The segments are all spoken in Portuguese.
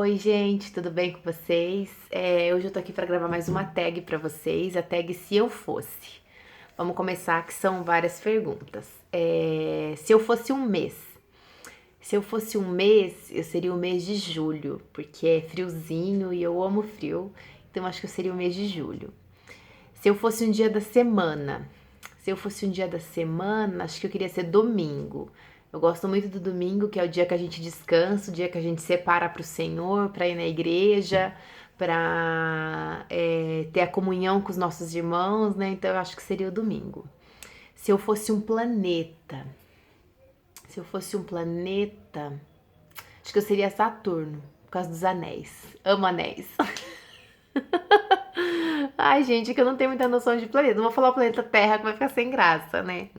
Oi, gente, tudo bem com vocês? Hoje eu tô aqui para gravar mais uma tag para vocês, a tag Se Eu Fosse. Vamos começar, que são várias perguntas. Se eu fosse um mês. Se eu fosse um mês, eu seria o mês de julho, porque é friozinho e eu amo frio, então acho que eu seria o mês de julho. Se eu fosse um dia da semana, se eu fosse um dia da semana, acho que eu queria ser domingo. Eu gosto muito do domingo, que é o dia que a gente descansa, o dia que a gente separa para o Senhor, para ir na igreja, para ter a comunhão com os nossos irmãos, né? Então eu acho que seria o domingo. Se eu fosse um planeta, se eu fosse um planeta, acho que eu seria Saturno, por causa dos anéis. Amo anéis. Ai, gente, que eu não tenho muita noção de planeta. Não vou falar o planeta Terra que vai ficar sem graça, né?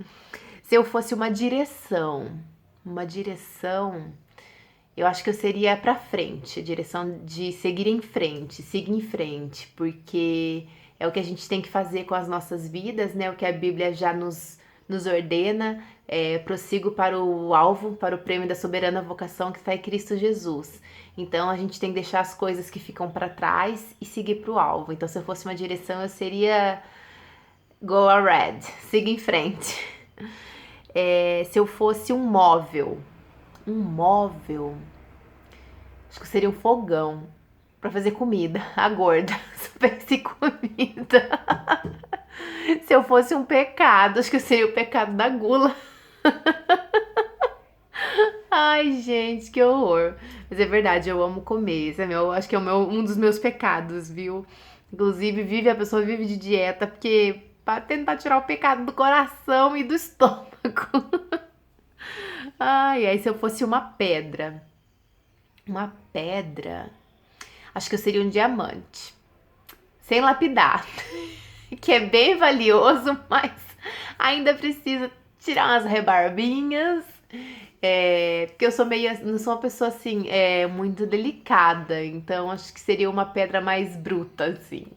Se eu fosse uma direção, eu acho que eu seria pra frente, a direção de seguir em frente, porque é o que a gente tem que fazer com as nossas vidas, né? O que a Bíblia já nos ordena, prossigo para o alvo, para o prêmio da soberana vocação que está em Cristo Jesus. Então a gente tem que deixar as coisas que ficam para trás e seguir para o alvo. Então, se eu fosse uma direção, eu seria go ahead, siga em frente. Se eu fosse um móvel, acho que seria um fogão pra fazer comida, a gorda, só pense em comida. Se eu fosse um pecado, acho que seria o pecado da gula. Ai, gente, que horror. Mas é verdade, eu amo comer. Esse é acho que é um dos meus pecados, viu? Inclusive, a pessoa vive de dieta porque para tentar tirar o pecado do coração e do estômago. Ai, aí se eu fosse uma pedra, acho que eu seria um diamante, sem lapidar, que é bem valioso, mas ainda precisa tirar umas rebarbinhas, porque eu sou meio, não sou uma pessoa assim, muito delicada, então acho que seria uma pedra mais bruta, assim.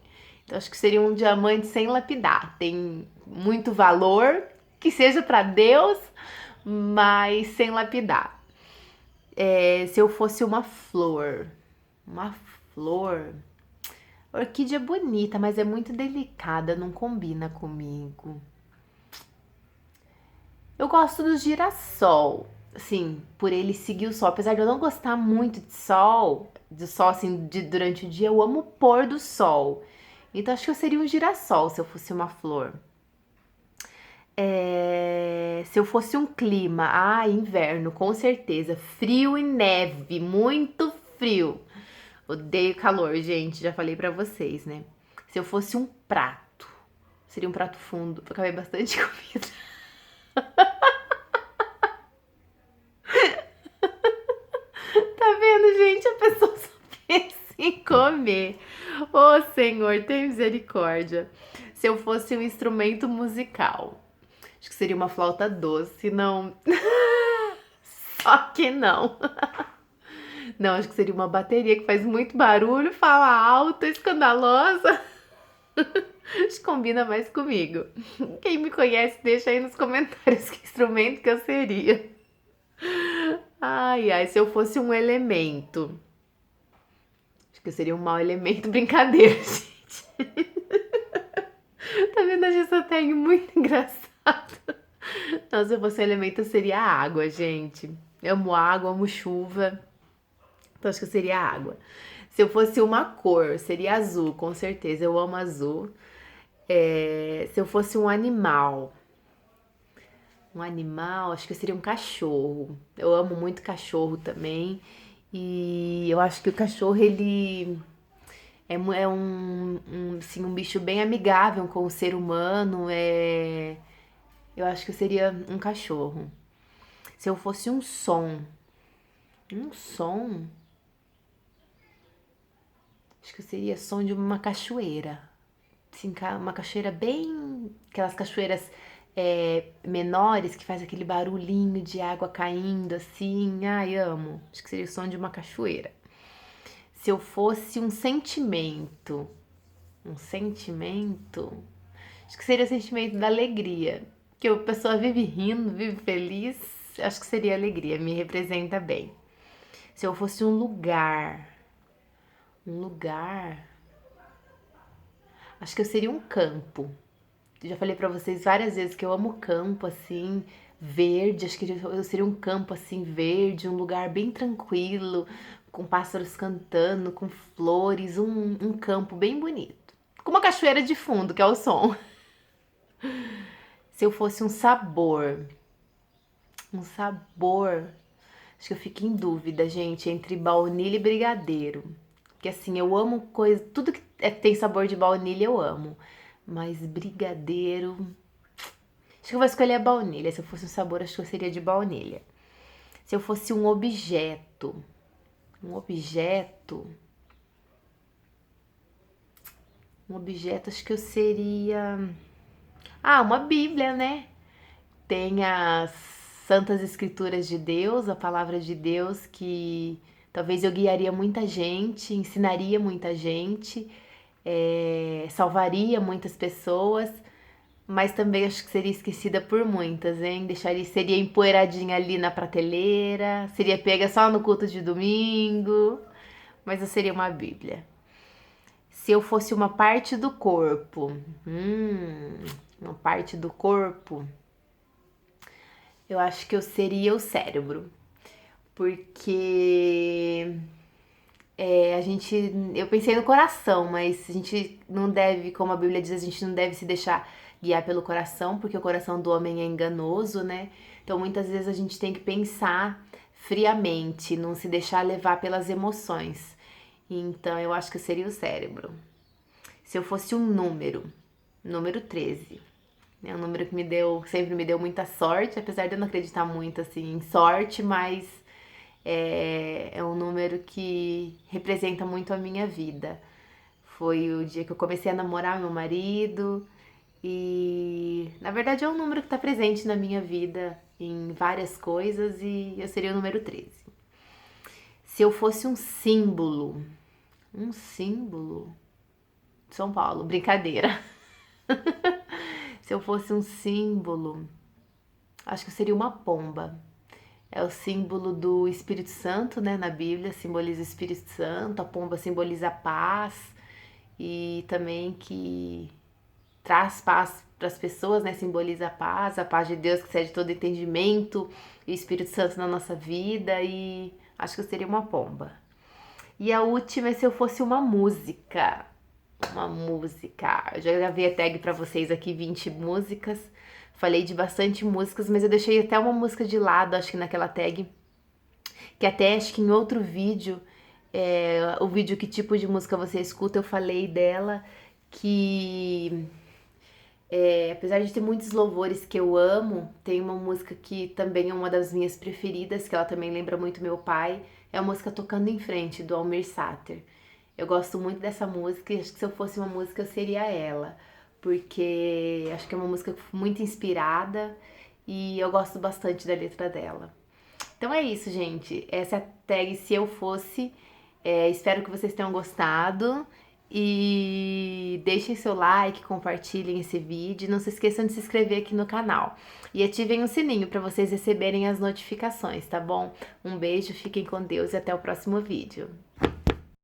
Então acho que seria um diamante sem lapidar, tem muito valor, que seja para Deus, mas sem lapidar. Se eu fosse uma flor, orquídea é bonita, mas é muito delicada, não combina comigo. Eu gosto do girassol, assim, por ele seguir o sol. Apesar de eu não gostar muito de sol assim, durante o dia, eu amo o pôr do sol. Então acho que eu seria um girassol se eu fosse uma flor. Se eu fosse um clima, inverno, com certeza. Frio e neve, muito frio. Odeio calor, gente, já falei pra vocês, né? Se eu fosse um prato, seria um prato fundo pra caber bastante comida. Tá vendo, gente? A pessoa só pensa em comer. Ô, Senhor, tem misericórdia. Se eu fosse um instrumento musical, acho que seria uma flauta doce, não. Só que não. Não, acho que seria uma bateria que faz muito barulho, fala alto, escandalosa. Acho que combina mais comigo. Quem me conhece, deixa aí nos comentários que instrumento que eu seria. Ai, ai, se eu fosse um elemento. Acho que eu seria um mau elemento. Brincadeira, gente. Tá vendo a Gessoteg muito engraçado. Não, se eu fosse um elemento, eu seria a água, gente. Eu amo água, amo chuva. Então acho que eu seria a água. Se eu fosse uma cor, seria azul, com certeza. Eu amo azul. Se eu fosse um animal, acho que eu seria um cachorro. Eu amo muito cachorro também. E eu acho que o cachorro, ele assim, um bicho bem amigável com o ser humano. Eu acho que eu seria um cachorro. Se eu fosse um som, acho que eu seria som de uma cachoeira. Assim, uma cachoeira bem. Aquelas cachoeiras menores que faz aquele barulhinho de água caindo assim. Ai, amo. Acho que seria o som de uma cachoeira. Se eu fosse um sentimento, acho que seria o sentimento da alegria. Que a pessoa vive rindo, vive feliz, acho que seria alegria, me representa bem. Se eu fosse um lugar, Um lugar. Acho que eu seria um campo. Eu já falei pra vocês várias vezes que eu amo campo, assim, verde. Acho que eu seria um campo, assim, verde, um lugar bem tranquilo, com pássaros cantando, com flores, um campo bem bonito. Com uma cachoeira de fundo, que é o som. Se eu fosse um sabor, acho que eu fico em dúvida, gente, entre baunilha e brigadeiro. Porque assim, eu amo coisa, tudo que tem sabor de baunilha eu amo. Mas brigadeiro, acho que eu vou escolher a baunilha. Se eu fosse um sabor, acho que eu seria de baunilha. Se eu fosse um objeto, acho que eu seria, uma Bíblia, né? Tem as Santas Escrituras de Deus, a palavra de Deus, que talvez eu guiaria muita gente, ensinaria muita gente, salvaria muitas pessoas, mas também acho que seria esquecida por muitas, hein? Seria empoeiradinha ali na prateleira, seria pega só no culto de domingo, mas eu seria uma Bíblia. Se eu fosse uma parte do corpo, uma parte do corpo, eu acho que eu seria o cérebro, porque eu pensei no coração, mas a gente não deve, como a Bíblia diz, a gente não deve se deixar guiar pelo coração, porque o coração do homem é enganoso, né? Então muitas vezes a gente tem que pensar friamente, não se deixar levar pelas emoções. Então eu acho que eu seria o cérebro. Se eu fosse um número 13. É um número que sempre me deu muita sorte, apesar de eu não acreditar muito assim em sorte, mas é um número que representa muito a minha vida. Foi o dia que eu comecei a namorar meu marido e, na verdade, é um número que está presente na minha vida em várias coisas e eu seria o número 13. Se eu fosse um símbolo, São Paulo, brincadeira. Se eu fosse um símbolo, acho que eu seria uma pomba. É o símbolo do Espírito Santo, né? Na Bíblia simboliza o Espírito Santo, a pomba simboliza a paz e também que traz paz para as pessoas, né? Simboliza a paz de Deus que excede todo entendimento, e o Espírito Santo na nossa vida e acho que eu seria uma pomba. E a última é se eu fosse uma música. Uma música. Eu já gravei a tag para vocês aqui, 20 músicas. Falei de bastante músicas, mas eu deixei até uma música de lado, acho que naquela tag. Que até acho que em outro vídeo, o vídeo que tipo de música você escuta, eu falei dela. Que apesar de ter muitos louvores que eu amo, tem uma música que também é uma das minhas preferidas, que ela também lembra muito meu pai. É a música Tocando em Frente, do Almir Sater. Eu gosto muito dessa música e acho que se eu fosse uma música eu seria ela, porque acho que é uma música muito inspirada e eu gosto bastante da letra dela. Então é isso, gente. Essa é a tag Se Eu Fosse. Espero que vocês tenham gostado e deixem seu like, compartilhem esse vídeo. Não se esqueçam de se inscrever aqui no canal e ativem o sininho para vocês receberem as notificações, tá bom? Um beijo, fiquem com Deus e até o próximo vídeo.